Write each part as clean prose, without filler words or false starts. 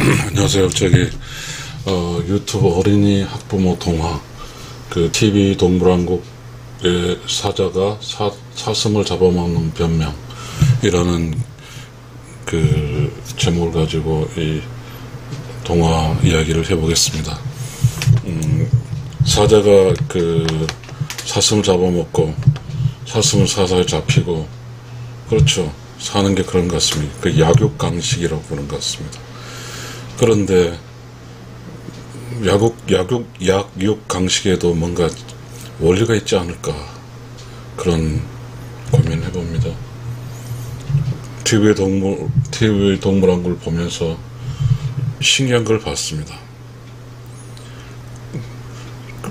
안녕하세요. 유튜브 어린이 학부모 동화, TV 동물왕국의 사자가 사슴을 잡아먹는 변명이라는 제목을 가지고 이 동화 이야기를 해보겠습니다. 사자가 사슴을 잡아먹고 사슴은 사자에 잡히고, 그렇죠. 사는 게 그런 것 같습니다. 약육강식이라고 부르는 것 같습니다. 그런데 약육강식에도 뭔가 원리가 있지 않을까, 그런 고민을 해봅니다. TV 동물왕국을 보면서 신기한 걸 봤습니다.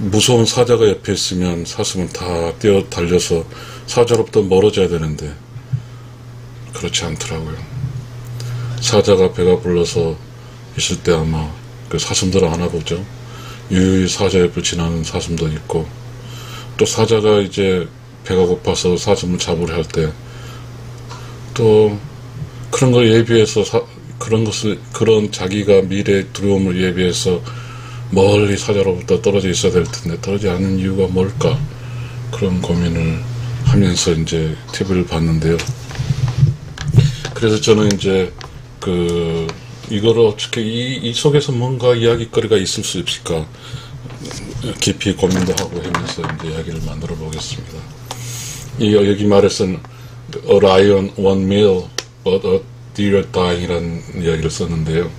무서운 사자가 옆에 있으면 사슴은 다 뛰어 달려서 사자로부터 멀어져야 되는데 그렇지 않더라고요. 사자가 배가 불러서 있을 때 아마 사슴들은 안 하보죠. 유유히 사자 옆을 지나는 사슴도 있고, 또 사자가 이제 배가 고파서 사슴을 잡으려 할 때 또 그런 걸 예비해서 그런 자기가 미래의 두려움을 예비해서 멀리 사자로부터 떨어져 있어야 될 텐데 떨어지지 않는 이유가 뭘까, 그런 고민을 하면서 이제 TV를 봤는데요. 그래서 저는 이제 이거를 어떻게 이 속에서 뭔가 이야기거리가 있을 수 있을까 깊이 고민도 하고 하면서 이제 이야기를 만들어 보겠습니다. 여기 말에서는 A lion one meal but a deer dying이라는 이야기를 썼는데요.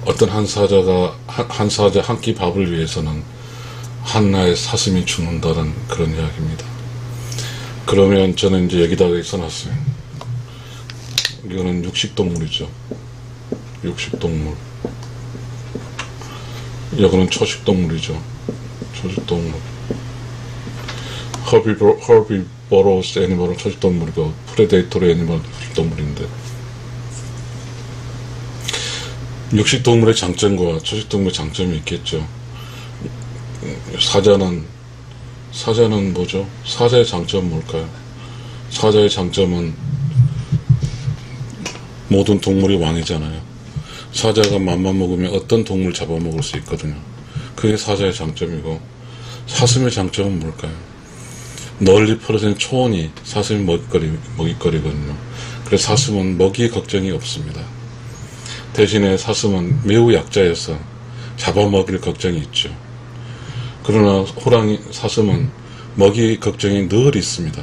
어떤 한 사자 한 끼 밥을 위해서는 한나의 사슴이 죽는다는 그런 이야기입니다. 그러면 저는 이제 여기다가 써놨어요. 이거는 육식동물이죠. 육식동물. 이거는 초식동물이죠. 초식동물. 허비보러스 애니멀은 초식동물이고, 프레데이토르 애니멀은 육식동물인데, 육식동물의 장점과 초식동물의 장점이 있겠죠. 사자는 뭐죠? 사자의 장점은 뭘까요? 사자의 장점은 모든 동물이 왕이잖아요. 사자가 맘만 먹으면 어떤 동물 잡아먹을 수 있거든요. 그게 사자의 장점이고, 사슴의 장점은 뭘까요? 널리 퍼져진 초원이 사슴의 먹이거리거든요. 그래서 사슴은 먹이 걱정이 없습니다. 대신에 사슴은 매우 약자여서 잡아먹일 걱정이 있죠. 그러나 사슴은 먹이 걱정이 늘 있습니다.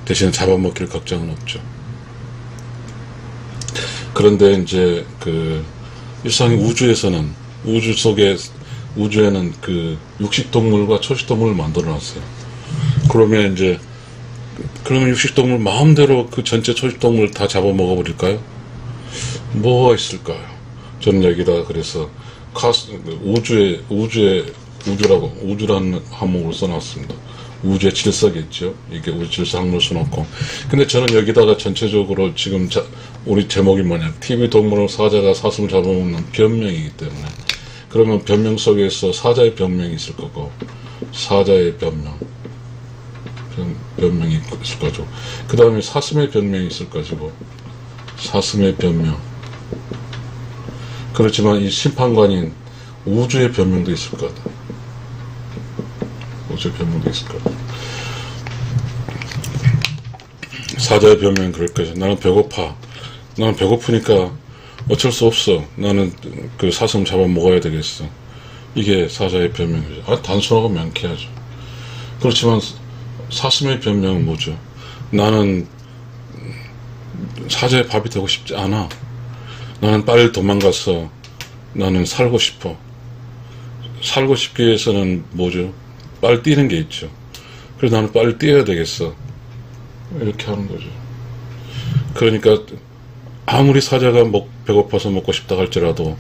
대신에 잡아먹힐 걱정은 없죠. 그런데 이제 일상의 우주에는 육식동물과 초식동물을 만들어 놨어요. 그러면 육식동물 마음대로 전체 초식동물을 다 잡아먹어 버릴까요? 뭐가 있을까요? 저는 여기다 그래서 우주라는 항목을 써놨습니다. 우주의 질서겠죠. 이게 우주 질서 항목을 써놓고. 근데 저는 여기다가 전체적으로 지금 우리 제목이 뭐냐, TV 동물은 사자가 사슴을 잡아먹는 변명이기 때문에, 그러면 변명 속에서 사자의 변명이 있을 거고, 사자의 변명이 있을 거죠. 그 다음에 사슴의 변명이 있을 것이고, 사슴의 변명. 그렇지만 이 심판관인 우주의 변명도 있을 거다. 우주의 변명도 있을 거다. 사자의 변명은 그럴 거죠. 나는 배고파. 나는 배고프니까 어쩔 수 없어. 나는 사슴 잡아 먹어야 되겠어. 이게 사자의 변명이죠. 단순하고 명쾌하죠. 그렇지만 사슴의 변명은 뭐죠? 나는 사자의 밥이 되고 싶지 않아. 나는 빨리 도망가서 나는 살고 싶어. 살고 싶기 위해서는 뭐죠? 빨리 뛰는 게 있죠. 그래서 나는 빨리 뛰어야 되겠어. 이렇게 하는 거죠. 그러니까 아무리 사자가 배고파서 먹고 싶다 할지라도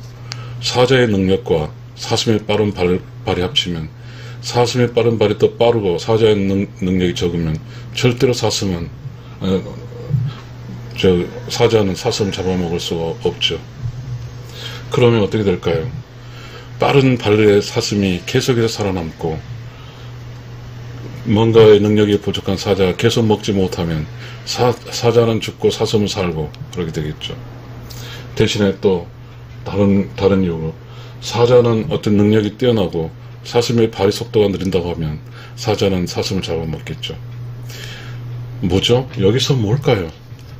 사자의 능력과 사슴의 빠른 발이 합치면, 사슴의 빠른 발이 더 빠르고 사자의 능력이 적으면 절대로 사자는 사슴을 잡아먹을 수가 없죠. 그러면 어떻게 될까요? 빠른 발의 사슴이 계속해서 살아남고, 뭔가의 능력이 부족한 사자가 계속 먹지 못하면 사자는 죽고 사슴은 살고 그렇게 되겠죠. 대신에 또 다른 이유로. 사자는 어떤 능력이 뛰어나고 사슴의 발의 속도가 느린다고 하면 사자는 사슴을 잡아먹겠죠. 뭐죠? 여기서 뭘까요?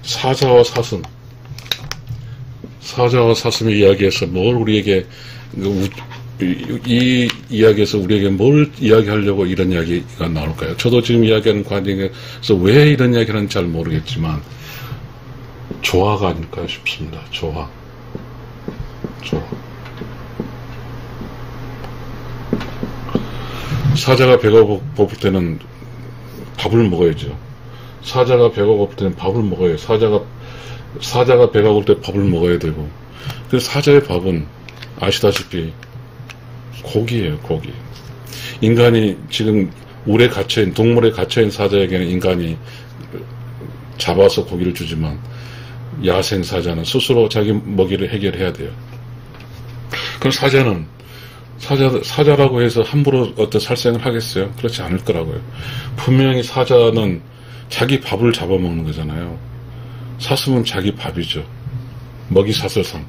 사자와 사슴. 사자와 사슴의 이야기에서 뭘 우리에게, 이 이야기에서 우리에게 뭘 이야기하려고 이런 이야기가 나올까요? 저도 지금 이야기하는 과정에서 왜 이런 이야기를 하는지 잘 모르겠지만, 조화가 아닐까 싶습니다. 조화. 사자가 배가 고플 때는 밥을 먹어야죠. 사자가 배가 고플 때는 밥을 먹어요. 사자가 배가 고플 때 밥을 먹어야 되고. 그래서 사자의 밥은 아시다시피 고기예요, 고기. 인간이 지금 동물에 갇혀있는 사자에게는 인간이 잡아서 고기를 주지만, 야생 사자는 스스로 자기 먹이를 해결해야 돼요. 그럼 사자라고 해서 함부로 어떤 살생을 하겠어요? 그렇지 않을 거라고요. 분명히 사자는 자기 밥을 잡아먹는 거잖아요. 사슴은 자기 밥이죠. 먹이사슬상.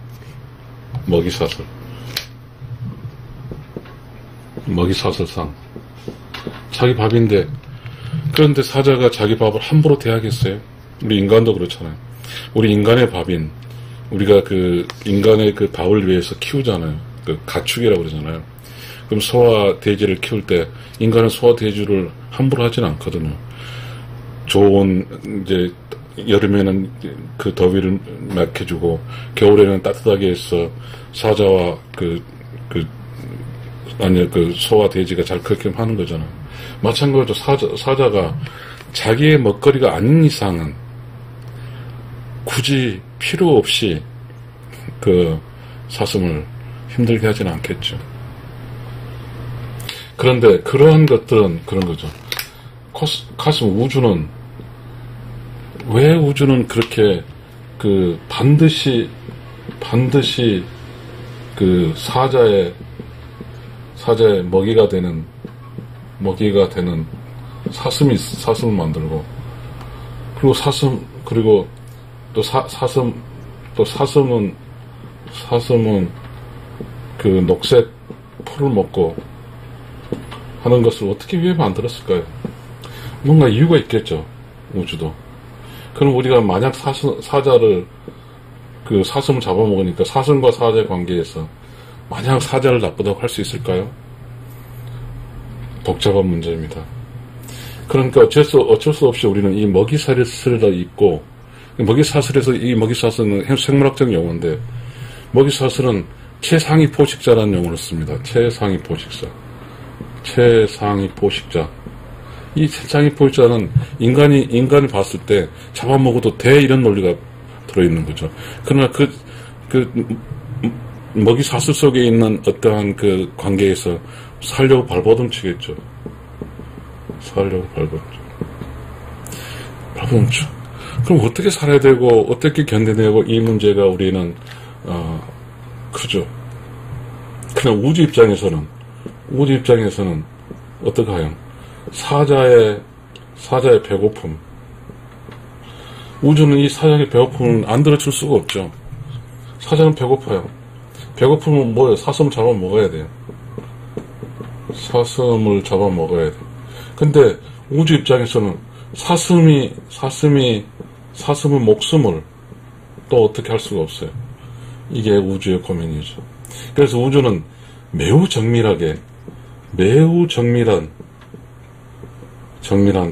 먹이사슬상. 자기 밥인데, 그런데 사자가 자기 밥을 함부로 대하겠어요? 우리 인간도 그렇잖아요. 우리 인간의 밥인, 우리가 인간의 밥을 위해서 키우잖아요. 가축이라고 그러잖아요. 그럼 소와 돼지를 키울 때, 인간은 소와 돼지를 함부로 하진 않거든요. 이제, 여름에는 더위를 막혀주고, 겨울에는 따뜻하게 해서, 사자와 소와 돼지가 잘 크게끔 하는 거잖아요. 마찬가지로 사자가 자기의 먹거리가 아닌 이상은, 굳이 필요 없이 사슴을 힘들게 하지는 않겠죠. 그런데 그러한 것들은 그런 거죠. 왜 우주는 그렇게 반드시 사자의 먹이가 되는 사슴을 만들고, 그리고 사슴은 녹색 풀을 먹고 하는 것을 어떻게 왜 만들었을까요? 뭔가 이유가 있겠죠, 우주도. 그럼 우리가 만약 사슴을 잡아먹으니까 사슴과 사자의 관계에서 만약 사자를 나쁘다고 할 수 있을까요? 복잡한 문제입니다. 그러니까 어쩔 수 없이 우리는 이 먹이사슬을 입고, 먹이사슬은 생물학적 용어인데, 먹이사슬은 최상위 포식자라는 용어를 씁니다. 최상위 포식자. 이 최상위 포식자는 인간이 봤을 때 잡아먹어도 돼, 이런 논리가 들어있는 거죠. 그러나 먹이사슬 속에 있는 어떠한 관계에서 살려고 발버둥치겠죠. 발버둥쳐. 그럼 어떻게 살아야 되고, 어떻게 견뎌내고, 이 문제가 우리는, 크죠. 그냥 우주 입장에서는 어떡해요? 사자의 배고픔. 우주는 이 사자의 배고픔을 안 들어줄 수가 없죠. 사자는 배고파요. 배고픔은 뭐예요? 사슴을 잡아먹어야 돼요. 근데 우주 입장에서는 사슴의 목숨을 또 어떻게 할 수가 없어요. 이게 우주의 고민이죠. 그래서 우주는 매우 정밀한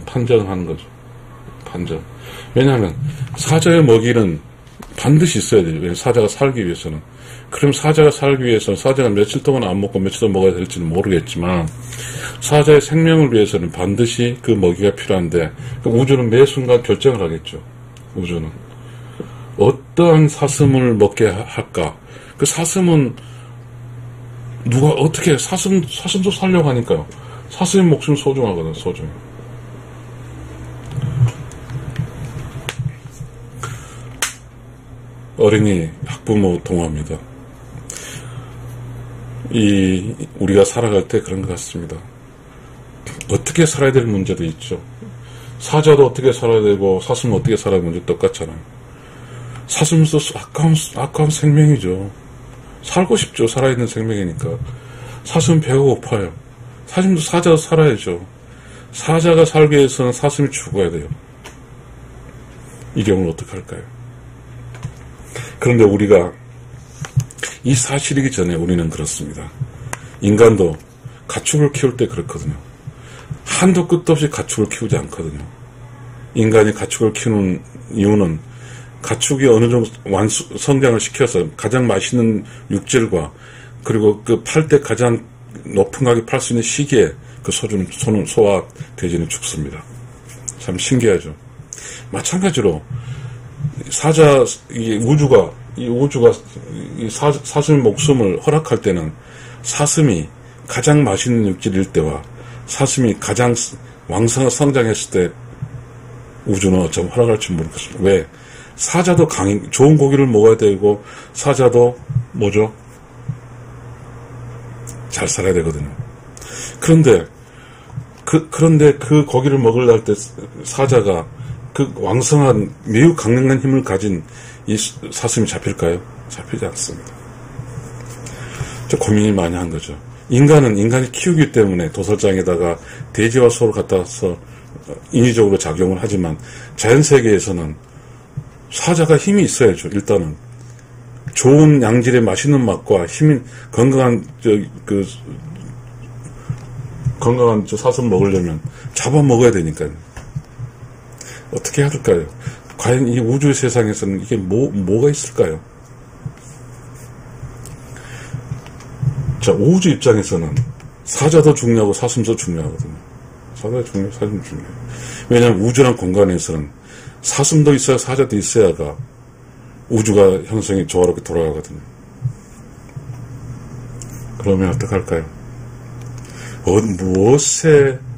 판정을 하는 거죠. 왜냐하면 사자의 먹이는 반드시 있어야 돼요. 왜냐하면 사자가 살기 위해서는. 그럼 사자가 살기 위해서는 사자가 며칠 동안 안 먹고 며칠 동안 먹어야 될지는 모르겠지만, 사자의 생명을 위해서는 반드시 그 먹이가 필요한데, 우주는 매 순간 결정을 하겠죠. 우주는 어떠한 사슴을 먹게 할까? 그 사슴은 누가 어떻게 사슴도 살려고 하니까요. 사슴의 목숨이 소중하거든, 소중해. 어린이 학부모 동화입니다. 우리가 살아갈 때 그런 것 같습니다. 어떻게 살아야 될 문제도 있죠. 사자도 어떻게 살아야 되고 사슴은 어떻게 살아야 될 문제 똑같잖아요. 사슴도 아까운 생명이죠. 살고 싶죠. 살아있는 생명이니까. 사슴은 배가 고파요. 사슴도 사자도 살아야죠. 사자가 살기 위해서는 사슴이 죽어야 돼요. 이 경우는 어떻게 할까요? 그런데 우리가 이 사실이기 전에 우리는 그렇습니다. 인간도 가축을 키울 때 그렇거든요. 한도 끝도 없이 가축을 키우지 않거든요. 인간이 가축을 키우는 이유는 가축이 어느 정도 성장을 시켜서 가장 맛있는 육질과 그리고 그 팔 때 가장 높은 가격에 팔 수 있는 시기에 그 소와 돼지는 죽습니다. 참 신기하죠. 마찬가지로 이 우주가 사슴의 목숨을 허락할 때는 사슴이 가장 맛있는 육질일 때와 사슴이 가장 왕성하게 성장했을 때 우주는 어쩜 허락할지 모르겠습니다. 왜? 사자도 좋은 고기를 먹어야 되고 사자도 뭐죠? 잘 살아야 되거든요. 그런데 그 고기를 먹으려 할 때 사자가 그 왕성한 매우 강력한 힘을 가진 이 사슴이 잡힐까요? 잡히지 않습니다. 고민이 많이 한 거죠. 인간이 키우기 때문에 도살장에다가 돼지와 소를 갖다 와서 인위적으로 작용을 하지만 자연세계에서는 사자가 힘이 있어야죠. 일단은 좋은 양질의 맛있는 맛과 건강한 사슴 먹으려면 잡아 먹어야 되니까요. 어떻게 해야 될까요? 과연 이 우주의 세상에서는 이게 뭐가 있을까요? 자, 우주 입장에서는 사자도 중요하고 사슴도 중요하거든요. 사자도 중요하고 사슴도 중요해요. 왜냐하면 우주란 공간에서는 사슴도 있어야 사자도 있어야가 우주가 형성이 조화롭게 돌아가거든요. 그러면 어떡할까요?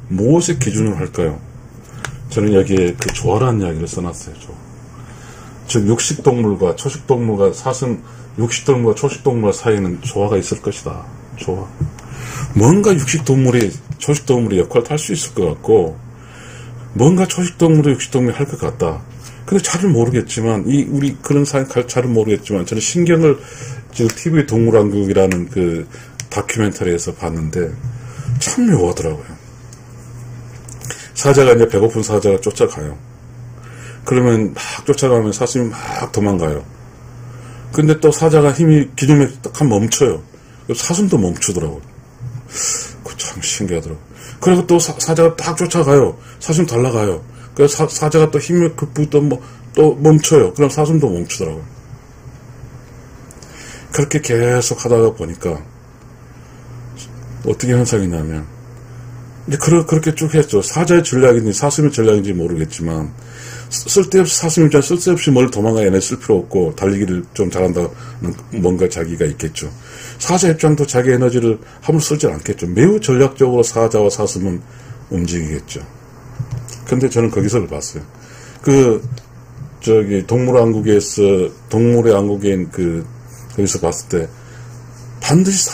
무엇의 기준으로 할까요? 저는 여기에 그 조화라는 이야기를 써놨어요. 즉 육식동물과 초식동물과 육식동물과 초식동물 사이에는 조화가 있을 것이다. 조화. 뭔가 육식동물이 초식동물의 역할을 할 수 있을 것 같고 뭔가 초식동물도 육식동물이 할 것 같다. 근데 잘은 모르겠지만 우리 그런 사람 잘은 모르겠지만 저는 신경을 지금 TV 동물왕국이라는 그 다큐멘터리에서 봤는데 참 묘하더라고요. 사자가 이제 배고픈 사자가 쫓아가요. 그러면 막 쫓아가면 사슴이 막 도망가요. 근데 또 사자가 힘이 기준에 딱 한 멈춰요. 사슴도 멈추더라고요. 그 참 신기하더라고요. 그리고 또 사자가 딱 쫓아가요. 사슴 달라가요. 그래서 사자가 또 힘이 또 멈춰요. 그럼 사슴도 멈추더라고요. 그렇게 계속 하다가 보니까 어떻게 현상이냐면 이제 그렇게 쭉 했죠. 사자의 전략인지 사슴의 전략인지 모르겠지만 쓸데없이 사슴 입장 쓸데없이 뭘 도망가 얘네 쓸 필요 없고 달리기를 좀 잘한다는 뭔가 자기가 있겠죠. 사자 입장도 자기 에너지를 함부로 쓰지 않겠죠. 매우 전략적으로 사자와 사슴은 움직이겠죠. 근데 저는 거기서 봤어요. 동물의 왕국인 거기서 봤을 때 반드시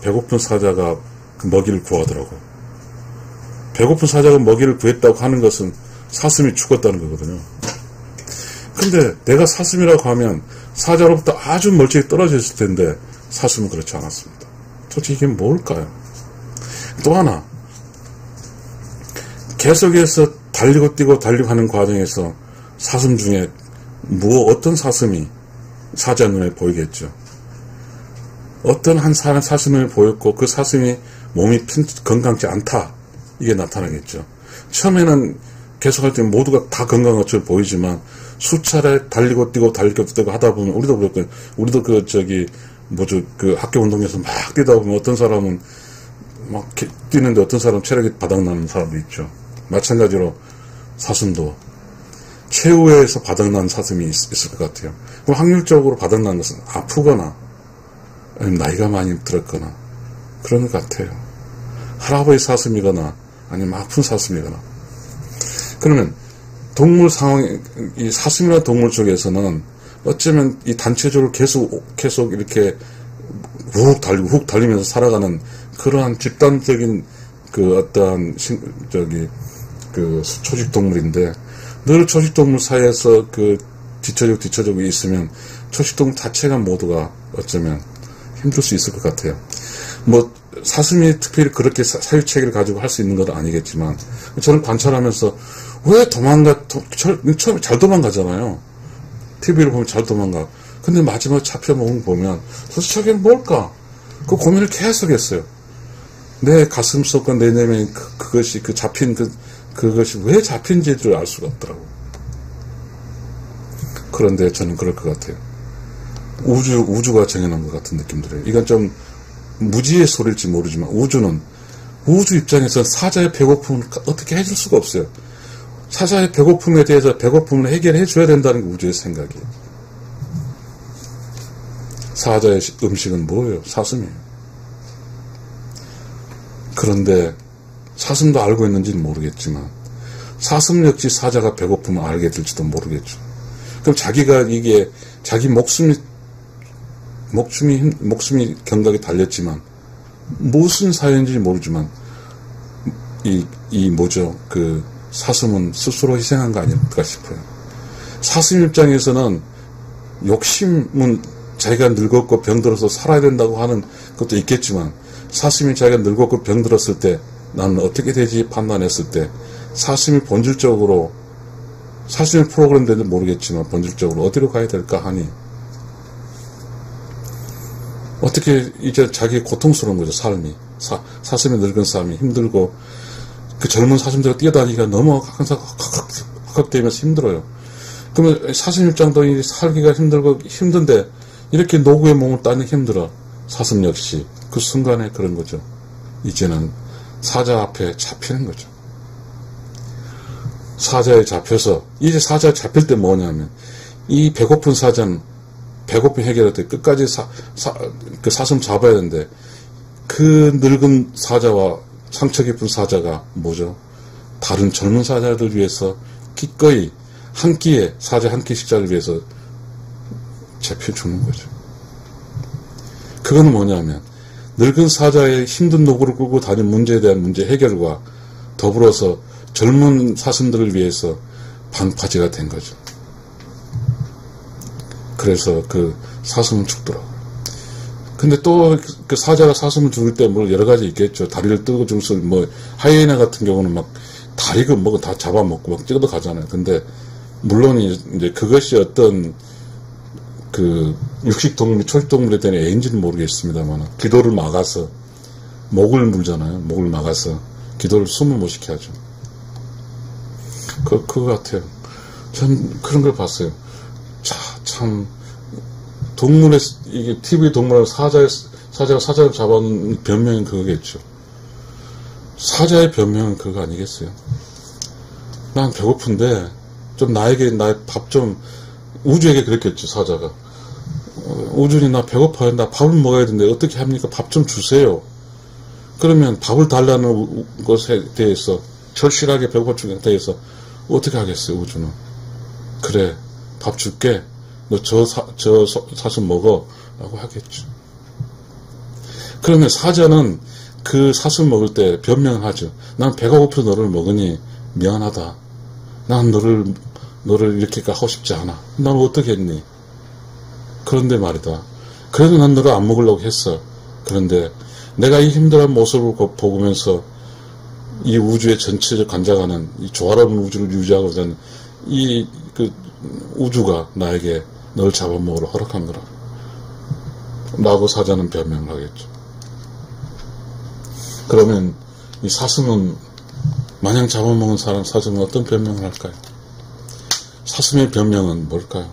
배고픈 사자가 그 먹이를 구하더라고요. 배고픈 사자가 먹이를 구했다고 하는 것은 사슴이 죽었다는 거거든요. 근데 내가 사슴이라고 하면 사자로부터 아주 멀찍이 떨어져 있을 텐데 사슴은 그렇지 않았습니다. 도대체 이게 뭘까요? 또 하나, 계속해서 달리고 뛰고 달리고 하는 과정에서 사슴 중에 어떤 사슴이 사자 눈에 보이겠죠. 어떤 한 사슴 눈에 보였고 그 사슴이 몸이 건강치 않다. 이게 나타나겠죠. 처음에는 계속할 때 모두가 다 건강한 것처럼 보이지만 수차례 달리고 뛰고 하다 보면 우리도 그 학교 운동에서 막 뛰다 보면 어떤 사람은 막 뛰는데 어떤 사람은 체력이 바닥나는 사람도 있죠. 마찬가지로 사슴도 최후에서 바닥난 사슴이 있을 것 같아요. 그럼 확률적으로 바닥난 것은 아프거나 아니면 나이가 많이 들었거나 그런 것 같아요. 할아버지 사슴이거나 아니면 아픈 사슴이거나. 그러면 동물 이 사슴이나 동물 쪽에서는 어쩌면 이 단체적으로 계속 이렇게 훅 달리면서 살아가는 그러한 집단적인 초식동물인데 늘 초식동물 사이에서 뒤처지고 있으면 초식동물 자체가 모두가 어쩌면 힘들 수 있을 것 같아요. 뭐 사슴이 특별히 그렇게 사유체계를 가지고 할 수 있는 건 아니겠지만 저는 관찰하면서 왜 처음에 잘 도망가잖아요. TV를 보면 잘 도망가. 근데 마지막에 잡혀먹은 거 보면 도대체 저게 뭘까? 그 고민을 계속 했어요. 내 가슴 속과 내 내면에 그것이 잡힌 그것이 왜 잡힌지를 알 수가 없더라고. 그런데 저는 그럴 것 같아요. 우주가 정해놓은 것 같은 느낌 들어요. 이건 좀 무지의 소리일지 모르지만 우주 입장에서는 사자의 배고픔을 어떻게 해줄 수가 없어요. 사자의 배고픔에 대해서 배고픔을 해결해 줘야 된다는 게 우주의 생각이에요. 사자의 음식은 뭐예요? 사슴이에요. 그런데 사슴도 알고 있는지는 모르겠지만 사슴 역시 사자가 배고픔을 알게 될지도 모르겠죠. 그럼 자기가 이게 자기 목숨이 경각이 달렸지만 무슨 사연인지 모르지만 사슴은 스스로 희생한 거 아닐까 싶어요. 사슴 입장에서는 욕심은 자기가 늙었고 병들어서 살아야 된다고 하는 것도 있겠지만 사슴이 자기가 늙었고 병들었을 때 나는 어떻게 되지 판단했을 때 사슴이 본질적으로 사슴의 프로그램 되는지 모르겠지만 본질적으로 어디로 가야 될까 하니 어떻게 이제 자기 고통스러운 거죠. 삶이 사슴이 늙은 삶이 힘들고 그 젊은 사슴들과 뛰어다니기가 너무 항상 헉헉대면서 힘들어요. 그러면 사슴 입장도 살기가 힘들고 힘든데 이렇게 노구의 몸을 따는 힘들어. 사슴 역시 그 순간에 그런 거죠. 이제는 사자 앞에 잡히는 거죠. 사자에 잡혀서 이제 사자에 잡힐 때 뭐냐면 이 배고픈 사자는 배고픔 해결할 때 끝까지 그 사슴 잡아야 되는데 그 늙은 사자와 상처 깊은 사자가 뭐죠? 다른 젊은 사자들 위해서 기꺼이 한 끼에 사자 한 끼 식사를 위해서 잡혀주는 거죠. 그건 뭐냐면 늙은 사자의 힘든 노고를 끌고 다닌 문제에 대한 문제 해결과 더불어서 젊은 사슴들을 위해서 반파제가 된 거죠. 그래서 그 사슴은 죽더라고요. 근데 또 그 사자가 사슴을 죽일 때 뭐 여러 가지 있겠죠. 다리를 뜯어 죽을 수, 뭐 하이에나 같은 경우는 막 다리가 뭐 다 잡아먹고 막 찍어도 가잖아요. 근데 물론 이제 그것이 어떤 그 육식동물, 초식동물에 대한 애인지는 모르겠습니다만 기도를 막아서 목을 물잖아요. 목을 막아서 기도를 숨을 못 쉬게 하죠. 그거 같아요. 전 그런 걸 봤어요. 참 동물의 이게 TV 동물은 사자가 사자를 잡아온 변명은 그거겠죠. 사자의 변명은 그거 아니겠어요. 난 배고픈데 좀 나의 밥 좀 우주에게 그랬겠죠. 사자가 우주니 나 배고파요. 나 밥을 먹어야 되는데 어떻게 합니까? 밥 좀 주세요. 그러면 밥을 달라는 것에 대해서 절실하게 배고픈 것에 대해서 어떻게 하겠어요? 우주는 그래 밥 줄게. 너 저 사슴 먹어 라고 하겠죠. 그러면 사자는 그 사슴 먹을 때 변명하죠. 난 배가 고파 너를 먹으니 미안하다. 난 너를 이렇게까지 하고 싶지 않아. 난 어떻게 했니? 그런데 말이다. 그래도 난 너를 안 먹으려고 했어. 그런데 내가 이 힘들어한 모습을 보면서 이 우주의 전체를 관장하는 이 조화로운 우주를 유지하고 있는 이 우주가 나에게 널 잡아먹으러 허락한 거라. 라고 사자는 변명을 하겠죠. 그러면 이 사슴은 마냥 잡아먹은 사슴은 어떤 변명을 할까요? 사슴의 변명은 뭘까요?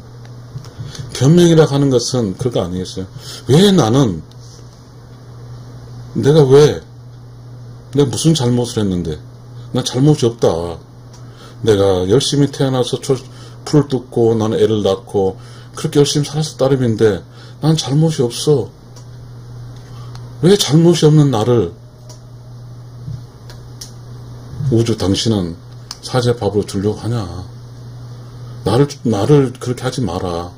변명이라 하는 것은 그거 아니겠어요? 왜 나는 내가 무슨 잘못을 했는데 난 잘못이 없다. 내가 열심히 태어나서 풀을 뜯고 나는 애를 낳고 그렇게 열심히 살았을 따름인데 난 잘못이 없어. 왜 잘못이 없는 나를 우주 당신은 사자 밥으로 주려고 하냐. 나를 그렇게 하지 마라.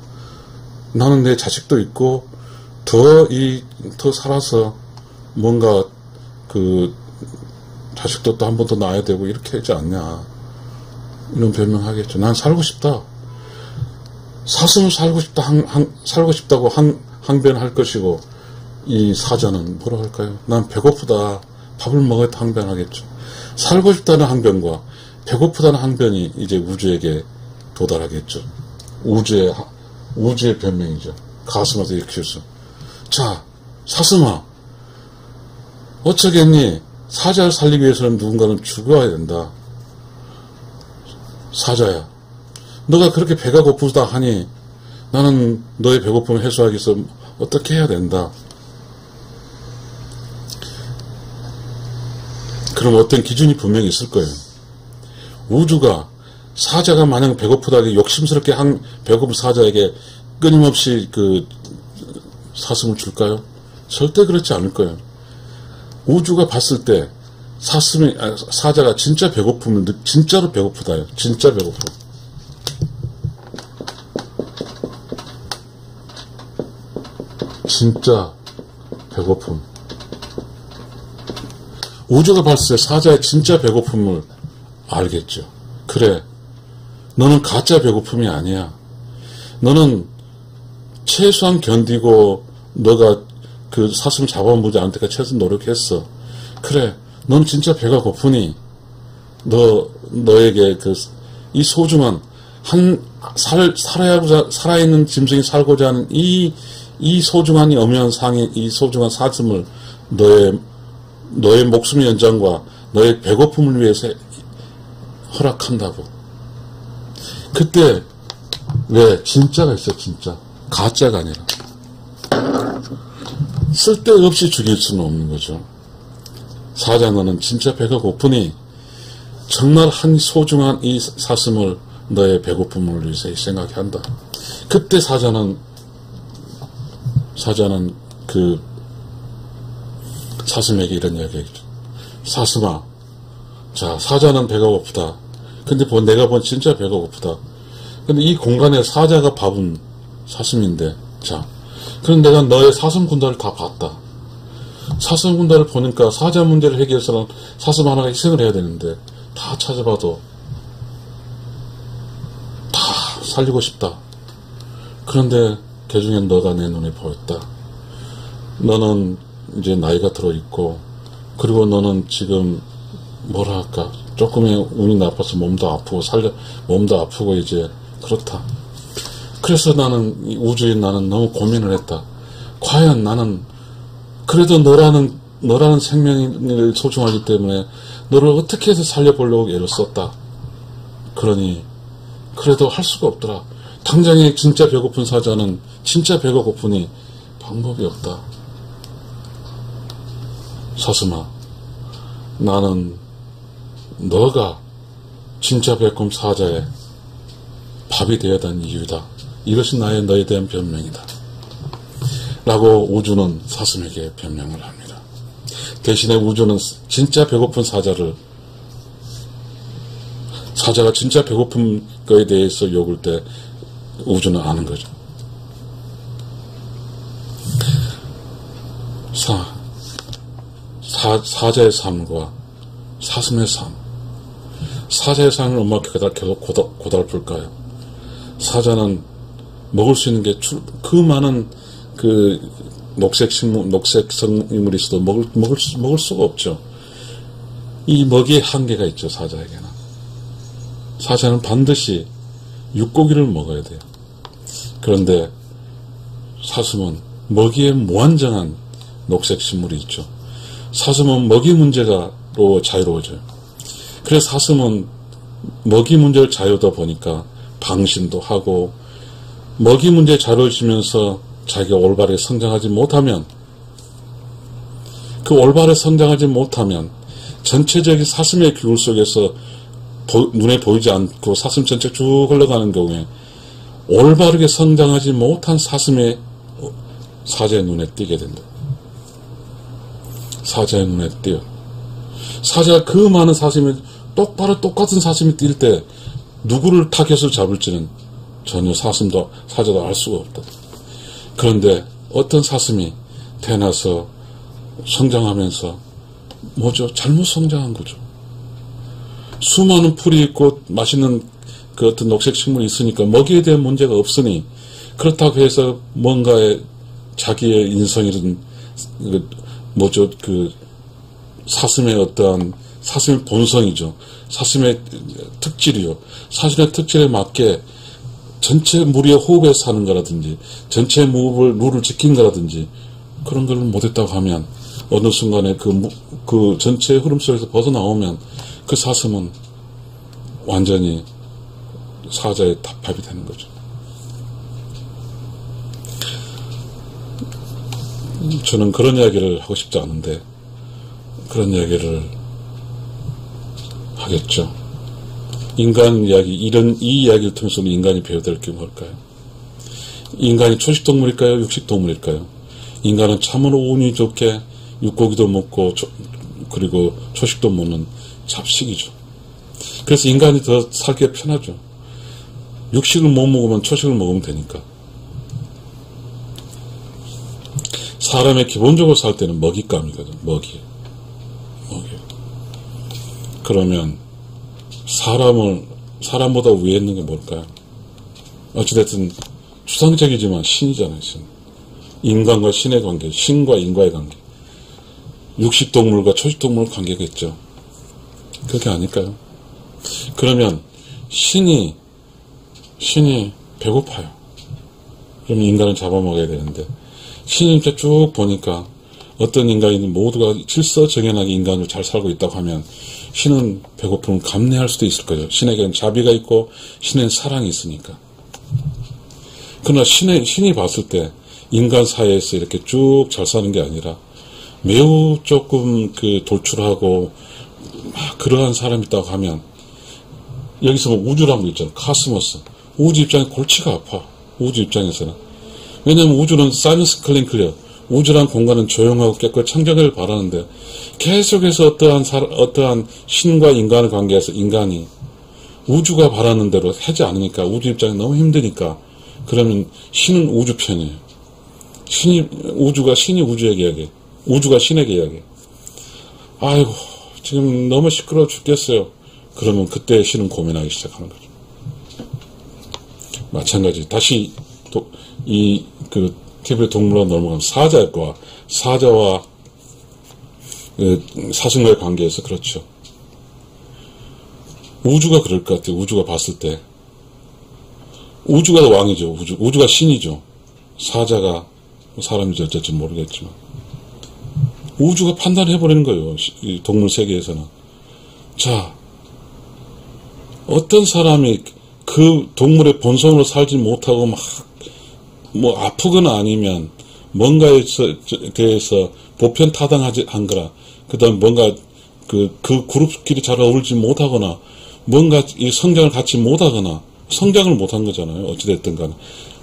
나는 내 자식도 있고 더 살아서 뭔가 그 자식도 또 한 번 더 낳아야 되고 이렇게 하지 않냐. 이런 변명하겠죠. 난 살고 싶다. 사슴은 살고 싶다고 항변할 것이고 이 사자는 뭐라 할까요? 난 배고프다. 밥을 먹어야 항변하겠죠. 살고 싶다는 항변과 배고프다는 항변이 이제 우주에게 도달하겠죠. 우주의 변명이죠. 가스마드 이큐스. 자, 사슴아, 어쩌겠니? 사자를 살리기 위해서는 누군가는 죽어야 된다. 사자야, 너가 그렇게 배가 고프다 하니 나는 너의 배고픔을 해소하기 위해서 어떻게 해야 된다. 그럼 어떤 기준이 분명히 있을 거예요. 우주가 사자가 만약 배고프다고 욕심스럽게 배고픈 사자에게 끊임없이 그 사슴을 줄까요? 절대 그렇지 않을 거예요. 우주가 봤을 때 사자가 진짜 배고픔을 진짜로 배고프다요. 진짜 배고픔. 진짜 배고픔. 우주가 봤을 때 사자의 진짜 배고픔을 알겠죠. 그래, 너는 가짜 배고픔이 아니야. 너는 최소한 견디고 너가 그 사슴을 잡아먹지 않을 때까지 최소한 노력했어. 그래, 넌 진짜 배가 고프니 너에게 이 소중한 살아있는 짐승이 살고자 하는 이 소중한 엄연한 상의 이 소중한 사슴을 너의 목숨의 연장과 너의 배고픔을 위해서 허락한다고. 그때 왜 진짜가 있어. 진짜 가짜가 아니라. 쓸데없이 죽일 수는 없는 거죠. 사자, 너는 진짜 배가 고프니 정말 한 소중한 이 사슴을 너의 배고픔을 위해서 생각해 한다. 그때 사자는 그 사슴에게 이런 이야기했죠. 사슴아, 자, 사자는 배가 고프다. 근데 내가 본 진짜 배가 고프다. 근데 이 공간에 사자가 밥은 사슴인데, 자, 그럼 내가 너의 사슴 군단을 다 봤다. 사슴 군단을 보니까 사자 문제를 해결해서는 사슴 하나가 희생을 해야 되는데 다 찾아봐도 다 살리고 싶다. 그런데 그 중엔 너가 내 눈에 보였다. 너는 이제 나이가 들어있고, 그리고 너는 지금 뭐라 할까, 조금의 운이 나빠서 몸도 아프고 이제 그렇다. 그래서 나는 이 우주에 나는 너무 고민을 했다. 과연 나는 그래도 너라는 생명을 소중하기 때문에 너를 어떻게 해서 살려보려고 애를 썼다. 그러니 그래도 할 수가 없더라. 당장에 진짜 배고픈 사자는 진짜 배가 고프니 방법이 없다. 사슴아, 나는 너가 진짜 배고픈 사자의 밥이 되어야 하는 이유다. 이것이 너에 대한 변명이다. 라고 우주는 사슴에게 변명을 합니다. 대신에 우주는 진짜 배고픈 사자가 진짜 배고픈 거에 대해서 욕을 때 우주는 아는 거죠. 사자의 삶과 사슴의 삶. 사자의 삶을 얼마나 계속 고달플까요? 사자는 먹을 수 있는 게 그 많은 그 녹색 생물이 있어도 먹을 수가 없죠. 이 먹이의 한계가 있죠. 사자에게는. 사자는 반드시 육고기를 먹어야 돼요. 그런데 사슴은 먹이에 무한정한 녹색 식물이 있죠. 사슴은 먹이 문제로 자유로워져요. 그래서 사슴은 먹이 문제를 자유다 보니까 방심도 하고, 먹이 문제에 자유로워지면서 자기가 올바르게 성장하지 못하면, 전체적인 사슴의 기울 속에서 눈에 보이지 않고 사슴 전체 쭉 흘러가는 경우에 올바르게 성장하지 못한 사자의 눈에 띄게 된다. 사자의 눈에 띄어. 사자가 그 많은 사슴이 똑같은 사슴이 뛸 때 누구를 타겟으로 잡을지는 전혀 사자도 알 수가 없다. 그런데 어떤 사슴이 태어나서 성장하면서 잘못 성장한 거죠. 수많은 풀이 있고 맛있는 그 어떤 녹색 식물이 있으니까 먹이에 대한 문제가 없으니, 그렇다고 해서 뭔가에 자기의 인성이든 뭐죠, 사슴의 어떠한, 사슴의 본성이죠. 사슴의 특질이요. 사슴의 특질에 맞게 전체 무리의 호흡에 사는 거라든지, 전체 룰을 지킨 거라든지, 그런 걸 못했다고 하면, 어느 순간에 그 전체의 흐름 속에서 벗어나오면, 그 사슴은 완전히 사자의 답합이 되는 거죠. 저는 그런 이야기를 하고 싶지 않은데, 그런 이야기를 하겠죠. 인간 이야기, 이 이야기를 통해서 인간이 배워야 될 게 뭘까요? 인간이 초식동물일까요? 육식동물일까요? 인간은 참으로 운이 좋게 육고기도 먹고, 그리고 초식도 먹는 잡식이죠. 그래서 인간이 더 살기가 편하죠. 육식을 못 먹으면 초식을 먹으면 되니까. 사람의 기본적으로 살 때는 먹잇감이거든, 먹이. 그러면 사람보다 위에 있는 게 뭘까요? 어찌됐든 추상적이지만 신이잖아요, 신. 인간과 신의 관계, 신과 인과의 관계. 육식동물과 초식동물 관계겠죠. 그게 아닐까요? 그러면 신이 배고파요. 그러면 인간을 잡아먹어야 되는데, 신이 이렇게 쭉 보니까 어떤 인간이든 모두가 질서정연하게 인간을 잘 살고 있다고 하면 신은 배고픔을 감내할 수도 있을 거예요. 신에게는 자비가 있고 신에는 사랑이 있으니까. 그러나 신이 봤을 때 인간 사회에서 이렇게 쭉 잘 사는 게 아니라 매우 조금 돌출하고 막 그러한 사람이 있다고 하면, 여기서 뭐 우주라는 거 있잖아요. 카스모스. 우주 입장에 골치가 아파. 우주 입장에서는. 왜냐하면 우주는 사이런스 클링클리어. 우주란 공간은 조용하고 깨끗 청정을 바라는데, 계속해서 어떠한 신과 인간의 관계에서 인간이 우주가 바라는 대로 하지 않으니까, 우주 입장이 너무 힘드니까, 그러면 신은 우주 편이에요. 신이 우주에게 이야기해. 우주가 신에게 이야기해. 아이고, 지금 너무 시끄러워 죽겠어요. 그러면 그때 신은 고민하기 시작하는 거죠. 마찬가지. 다시 TV의 동물원 넘어가면 사자와 사슴과의 관계에서 그렇죠. 우주가 그럴 것 같아요. 우주가 봤을 때. 우주가 왕이죠. 우주가 신이죠. 사자가 사람인지 어쩔지 모르겠지만. 우주가 판단해버리는 거예요. 이 동물 세계에서는. 자, 어떤 사람이 그 동물의 본성으로 살지 못하고 뭐 아프거나 아니면 뭔가에 대해서 보편타당한 거라, 그 다음 뭔가 그 그룹끼리 잘 어울리지 못하거나, 뭔가 이 성장을 갖지 못하거나, 성장을 못한 거잖아요. 어찌됐든 간에.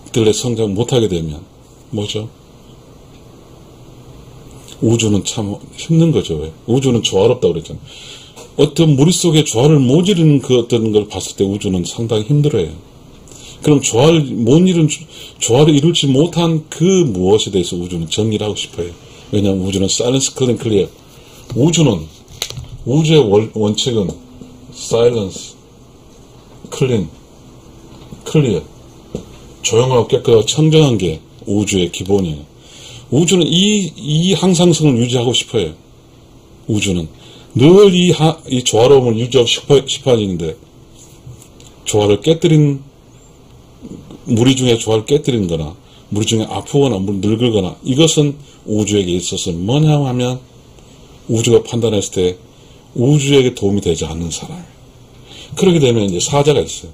그들의 성장 못하게 되면 뭐죠? 우주는 참 힘든 거죠. 왜? 우주는 조화롭다고 그랬잖아요. 어떤 무릿속에 조화를 못 이루는 그 어떤 걸 봤을 때 우주는 상당히 힘들어요. 그럼 조화를 이루지 못한 그 무엇에 대해서 우주는 정리를 하고 싶어요. 왜냐하면 우주는 사이런스 클리어. 우주의 원칙은 사이런스, 클리어. 조용하고 깨끗하고 청정한 게 우주의 기본이에요. 우주는 이 항상성을 유지하고 싶어요. 우주는 늘 이 조화로움을 유지하고 싶어하는데, 조화를 깨뜨린, 무리 중에 조화를 깨뜨리는 거나, 무리 중에 아프거나, 늙거나, 이것은 우주에게 있어서 뭐냐 하면, 우주가 판단했을 때, 우주에게 도움이 되지 않는 사람. 그렇게 되면 이제 사자가 있어요.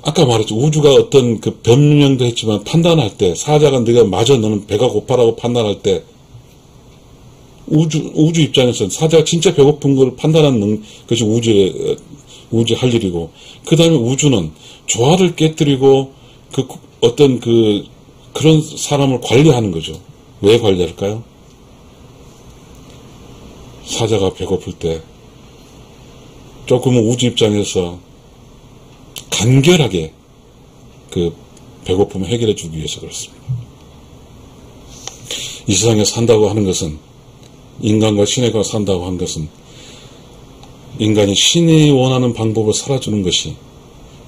아까 말했죠. 우주가 어떤 변명도 했지만, 판단할 때, 사자가 너는 배가 고파라고 판단할 때, 우주 입장에서는 사자가 진짜 배고픈 걸 판단하는 것이 우주의 할 일이고, 그 다음에 우주는 조화를 깨뜨리고, 그런 사람을 관리하는 거죠. 왜 관리할까요? 사자가 배고플 때, 조금은 우주 입장에서 간결하게 배고픔을 해결해 주기 위해서 그렇습니다. 이 세상에 산다고 하는 것은, 인간과 신에가 산다고 한 것은, 인간이 신이 원하는 방법을 살아주는 것이,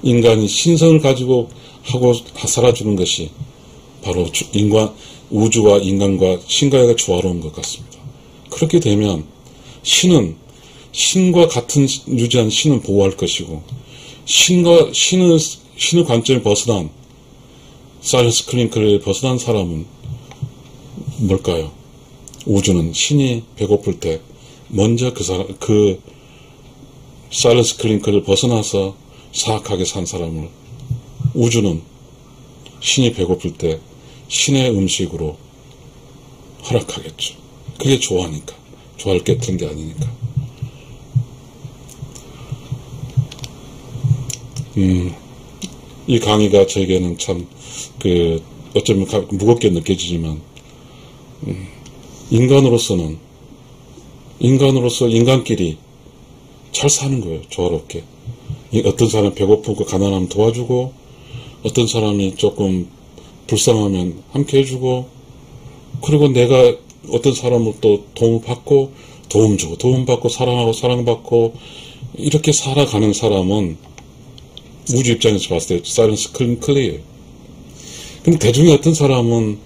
인간이 신성을 가지고 살아주는 것이 바로 우주와 인간과 신과가 조화로운 것 같습니다. 그렇게 되면 신과 같은 유지한 신은 보호할 것이고, 신의 관점에 벗어난, 사일런스 클링클에 벗어난 사람은 뭘까요? 우주는 신이 배고플 때 먼저 그 사일런스 클링클을 벗어나서 사악하게 산 사람을, 우주는 신이 배고플 때 신의 음식으로 허락하겠죠. 그게 조화니까. 조화를 깨뜨린 게 아니니까. 이 강의가 저에게는 참 어쩌면 무겁게 느껴지지만, 인간으로서 인간끼리 잘 사는 거예요. 조화롭게. 어떤 사람이 배고프고 가난하면 도와주고, 어떤 사람이 조금 불쌍하면 함께 해주고, 그리고 내가 어떤 사람을 또 도움을 받고 도움 주고, 도움받고 사랑하고 사랑받고, 이렇게 살아가는 사람은 우주 입장에서 봤을 때 사일런스 클리어예요. 근데 대중의 어떤 사람은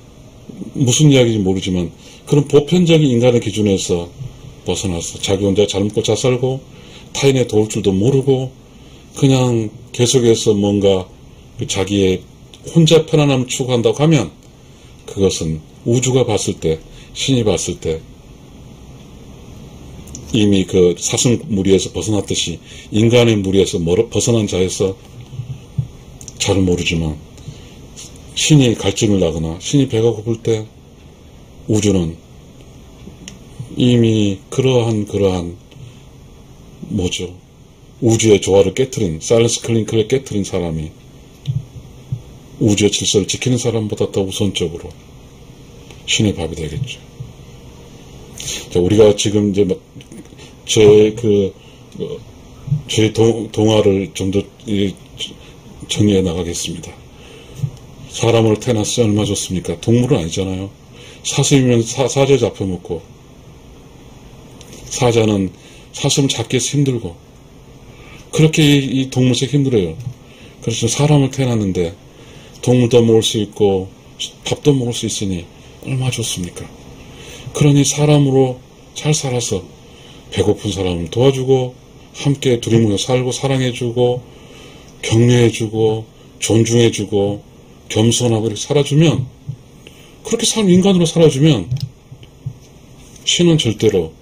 무슨 이야기인지 모르지만 그런 보편적인 인간의 기준에서 벗어나서 자기 혼자 잘 먹고 잘 살고 타인의 도울 줄도 모르고 그냥 계속해서 뭔가 자기의 혼자 편안함을 추구한다고 하면, 그것은 우주가 봤을 때, 신이 봤을 때 이미 그 사슴 무리에서 벗어났듯이 인간의 무리에서 벗어난 자에서, 잘은 모르지만 신이 갈증을 나거나 신이 배가 고플 때 우주는 이미 그러한 우주의 조화를 깨트린, 사일런스 클링크를 깨트린 사람이 우주의 질서를 지키는 사람보다 더 우선적으로 신의 밥이 되겠죠. 자, 우리가 지금 이제 제 동화를 좀 더 정리해 나가겠습니다. 사람으로 태어났으니 얼마 좋습니까? 동물은 아니잖아요. 사슴이면 사자 잡혀먹고, 사자는 사슴 잡기 위해서 힘들고, 그렇게 이 동물색 힘들어요. 그래서 사람을 태어났는데 동물도 먹을 수 있고 밥도 먹을 수 있으니 얼마 좋습니까? 그러니 사람으로 잘 살아서 배고픈 사람을 도와주고, 함께 둘이 모여 살고 사랑해주고 격려해주고 존중해주고 겸손하고 이렇게 살아주면, 그렇게 인간으로 살아주면 신은 절대로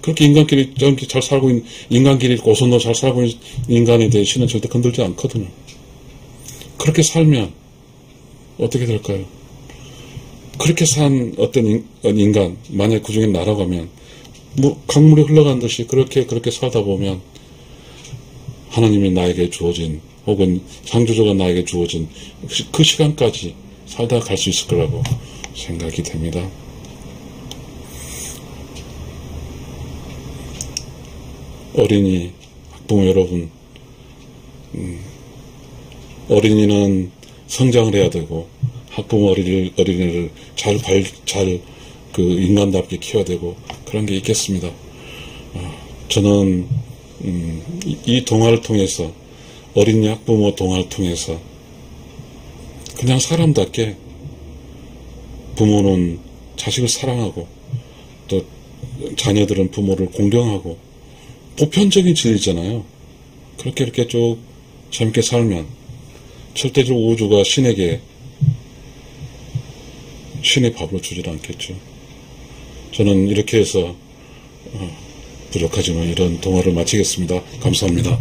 그렇게 인간끼리 잘 살고 있는, 인간끼리 고선도 잘 살고 있는 인간에 대해 신은 절대 건들지 않거든요. 그렇게 살면 어떻게 될까요? 그렇게 산 어떤 인간, 만약 그 중에 날아가면, 강물이 흘러간 듯이 그렇게 살다 보면 하나님이 나에게 주어진, 혹은 창조주가 나에게 주어진 그 시간까지 살다 갈 수 있을 거라고 생각이 됩니다. 어린이, 학부모 여러분, 어린이는 성장을 해야 되고, 학부모 어린이를 잘 인간답게 키워야 되고, 그런 게 있겠습니다. 저는, 이 동화를 통해서, 어린이 학부모 동화를 통해서, 그냥 사람답게 부모는 자식을 사랑하고, 또 자녀들은 부모를 공경하고, 보편적인 진리잖아요. 그렇게 이렇게 쭉 재밌게 살면, 절대적으로 우주가 신에게 신의 밥을 주질 않겠죠. 저는 이렇게 해서 부족하지만 이런 동화를 마치겠습니다. 감사합니다.